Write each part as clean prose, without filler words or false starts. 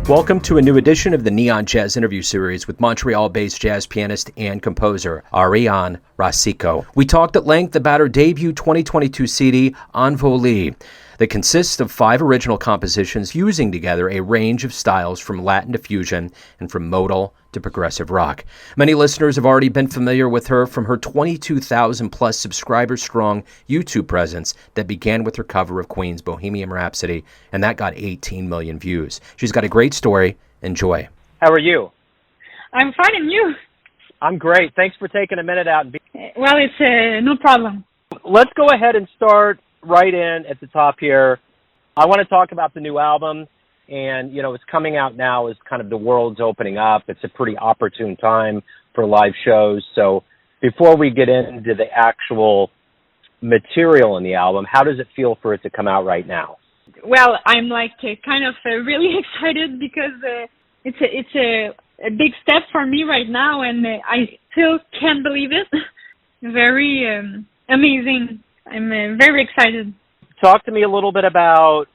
Welcome to a new edition of the Neon Jazz interview series with Montreal-based jazz pianist and composer Ariane Racicot. We talked at length about her debut 2022 CD, Envolée, that consists of 5 original compositions using together a range of styles from Latin to fusion and from modal to progressive rock. Many listeners have already been familiar with her from her 22,000 plus subscriber-strong YouTube presence that began with her cover of Queen's Bohemian Rhapsody, and that got 18 million views. She's got a great story. Enjoy. How are you? I'm fine, and you? I'm great. Thanks for taking a minute out. Well, it's no problem. Let's go ahead and start right in at the top here. I want to talk about the new album, and, you know, it's coming out now as kind of the world's opening up. It's a pretty opportune time for live shows. So before we get into the actual material in the album, how does it feel for it to come out right now? Well, I'm kind of really excited because it's a big step for me right now, and I still can't believe it. Very amazing. I'm very excited. Talk to me a little bit about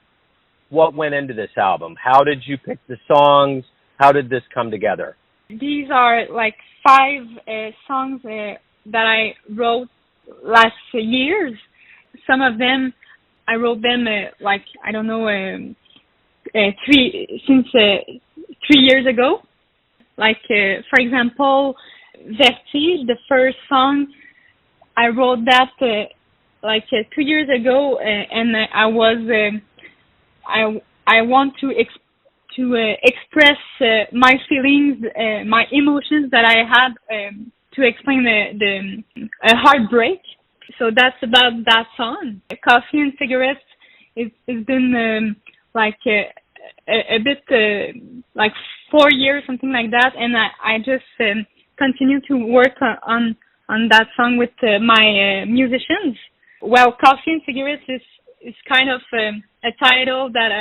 what went into this album. How did you pick the songs? How did this come together? These are 5 songs that I wrote last years. Some of them, I wrote them 3 years ago. For example, Vertige, the first song, I wrote that 2 years ago, and I want to express my feelings, my emotions that I had to explain a heartbreak. So that's about that song. Coffee and Cigarettes it's been a bit 4 years, something like that, and I just continue to work on that song with my musicians. Well, Coffee and Cigarettes is kind of a title that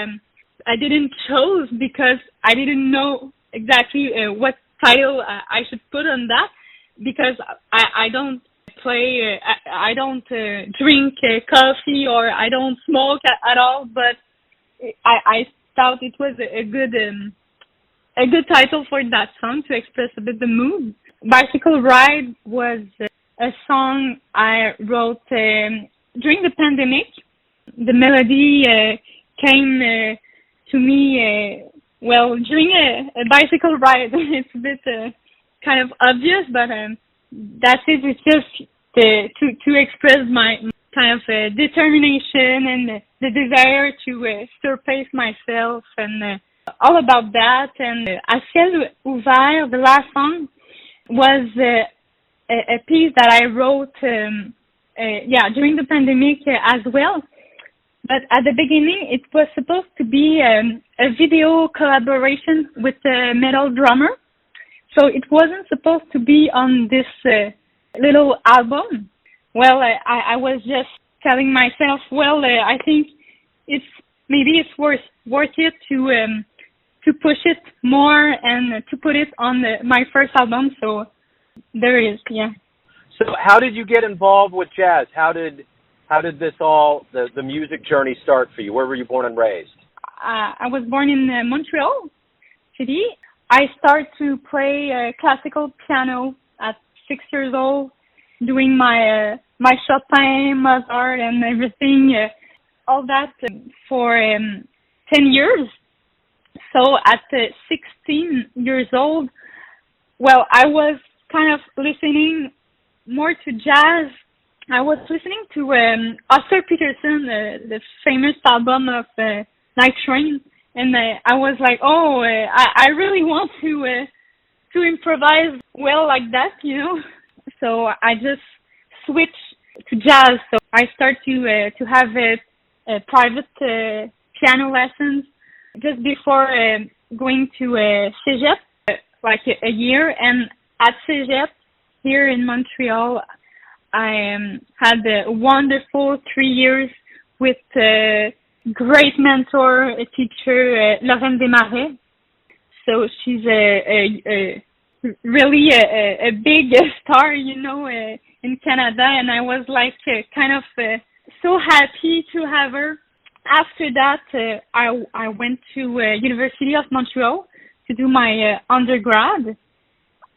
I didn't choose because I didn't know exactly what title I should put on that, because I don't play, I don't drink coffee, or I don't smoke at all, but I thought it was a good title for that song to express a bit the mood. Bicycle Ride was a song I wrote during the pandemic. The melody came to me during a bicycle ride. It's a bit kind of obvious, but that's it. It's just to express my kind of determination and the desire to surpass myself, and all about that. And À Ciel Ouvert, the last song, was a piece that I wrote during the pandemic as well. But at the beginning, it was supposed to be a video collaboration with a metal drummer. So it wasn't supposed to be on this little album. Well, I was just telling myself, I think it's worth it to push it more and to put it on my first album. So there is, yeah. So how did you get involved with jazz? How did this all, the music journey start for you? Where were you born and raised? I was born in Montreal city. I started to play classical piano at 6 years old, doing my Chopin, Mozart, and everything, all that for 10 years. So at 16 years old, I was kind of listening more to jazz. I was listening to Oscar Peterson, the famous album of Night Train, and I was like, I really want to improvise well like that, you know. So I just switched to jazz. So I started to have a private piano lessons just before going to Cégep, a year. And at Cégep here in Montreal, I had a wonderful 3 years with a great mentor, a teacher, Lorraine Desmarais. So she's really a big star, you know, in Canada. And I was kind of lucky to have her. After that, I went to University of Montreal to do my undergrad.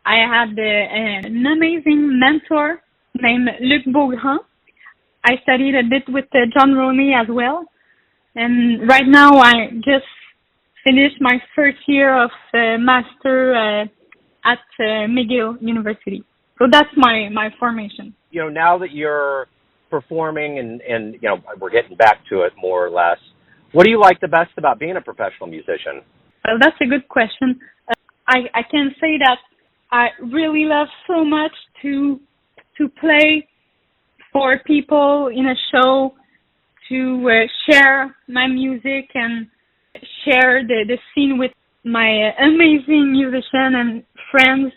I had an amazing mentor named Luc Beaugrand. I studied a bit with John Roney as well. And right now I just finished my first year of master at McGill University. So that's my formation. You know, now that you're performing and you know, we're getting back to it more or less, what do you like the best about being a professional musician? Well, that's a good question. I can say that I really love so much to play for people in a show, to share my music and share the scene with my amazing musician and friends,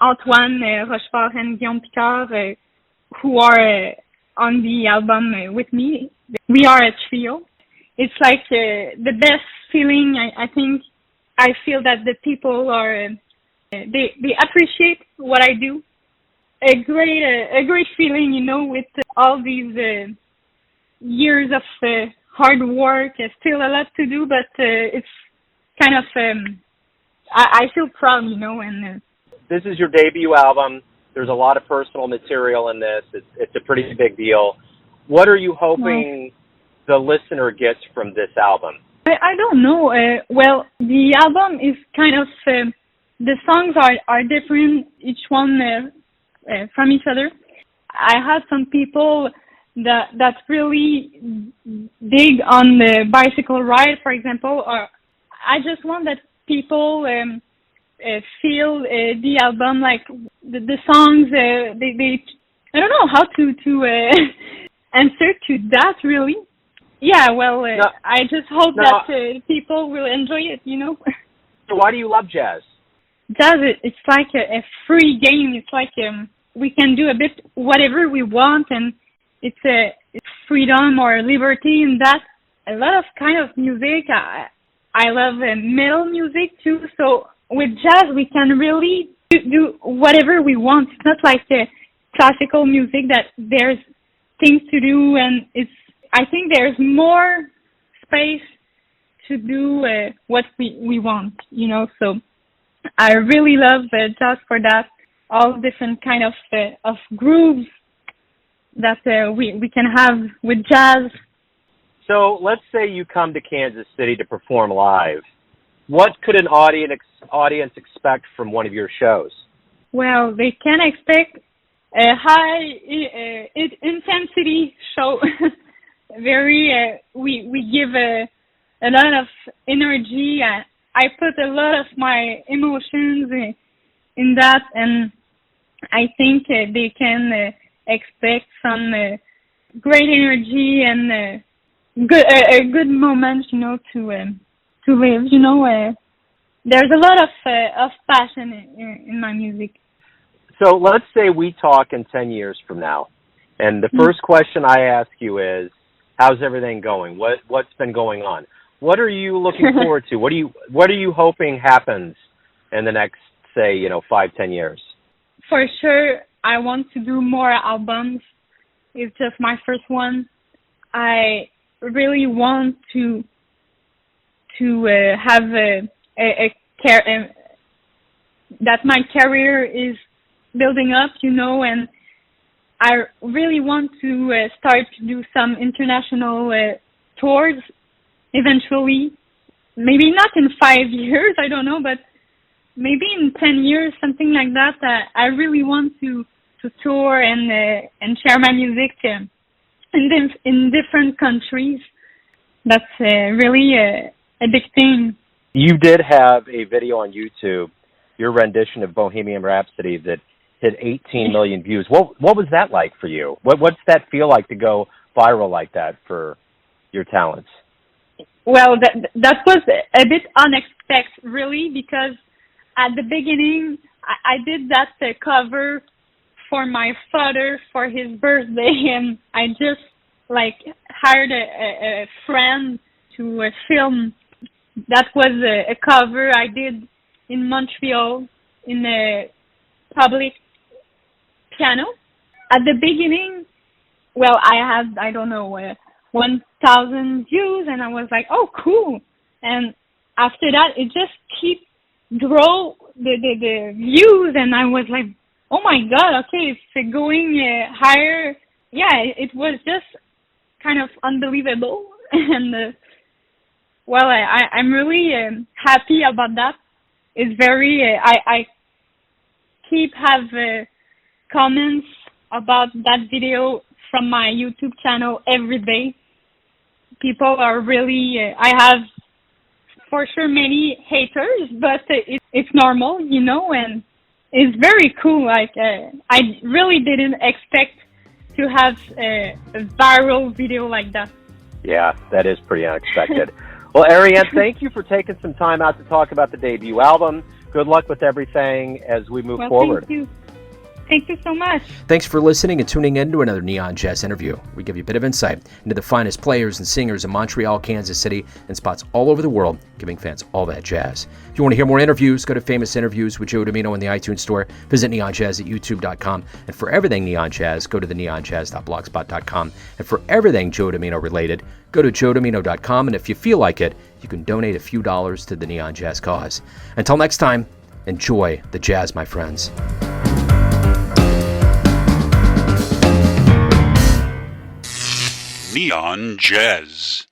Antoine Rochefort and Guillaume Picard, who are on the album with me. We are a trio. It's like the best feeling. I think I feel that the people are they appreciate what I do. A great feeling, you know, with all these years of hard work. Still a lot to do, but it's kind of I feel proud, you know. And this is your debut album. There's a lot of personal material in this. It's a pretty big deal. What are you hoping the listener gets from this album? I don't know. Well, the album is kind of the songs are different, each one from each other. I had some people that really dig on the bicycle ride, for example. Or I just want that people feel the album, like the songs. They I don't know how to answer to that really. Yeah, well, I just hope that people will enjoy it, you know. So why do you love jazz? Jazz, it's like a free game. It's like we can do a bit whatever we want, and it's freedom or liberty in that. A lot of kind of music. I love metal music too. So with jazz, we can really do whatever we want. It's not like the classical music that there's things to do, and I think there's more space to do what we want, you know. So I really love jazz for that. All different kind of grooves that we can have with jazz. So let's say you come to Kansas City to perform live. What could an audience expect from one of your shows? Well, they can expect a high intensity show. Very, we give a lot of energy. I put a lot of my emotions in that, and I think they can expect some great energy and a good moment, you know, to live. You know, there's a lot of passion in my music. So let's say we talk in 10 years from now, and the first question I ask you is, how's everything going? What's been going on? What are you looking forward to? What are you hoping happens in the next, say, 5-10 years? For sure, I want to do more albums. It's just my first one. I really want to have that my career is building up, you know, and I really want to start to do some international tours eventually. Maybe not in 5 years, I don't know, but maybe in 10 years, something like that. I really want to tour and share my music in different countries. That's really a big thing. You did have a video on YouTube, your rendition of Bohemian Rhapsody, that hit 18 million views. What was that like for you? What's that feel like to go viral like that for your talents? Well, that was a bit unexpected, really, because at the beginning, I did that cover for my father for his birthday, and I just hired a friend to film. That was a cover I did in Montreal in a public piano. At the beginning, well, I had, I don't know, 1,000 views, and I was like, oh, cool. And after that, it just keep grow the views, and I was like, oh my God, okay, it's going higher. Yeah, it was just kind of unbelievable. And well, I'm really happy about that. It's very, I keep have comments about that video from my YouTube channel every day. People are really, I have for sure many haters, but it's normal, you know, and it's very cool. Like, I really didn't expect to have a viral video like that. Yeah, that is pretty unexpected. Well, Ariane, thank you for taking some time out to talk about the debut album. Good luck with everything as we move forward. Thank you. Thank you so much. Thanks for listening and tuning in to another Neon Jazz interview. We give you a bit of insight into the finest players and singers in Montreal, Kansas City, and spots all over the world, giving fans all that jazz. If you want to hear more interviews, go to Famous Interviews with Joe Domino in the iTunes Store. Visit neonjazz at youtube.com. And for everything Neon Jazz, go to the neonjazz.blogspot.com. And for everything Joe Domino related, go to joedomino.com. And if you feel like it, you can donate a few dollars to the Neon Jazz cause. Until next time, enjoy the jazz, my friends. Neon Jazz.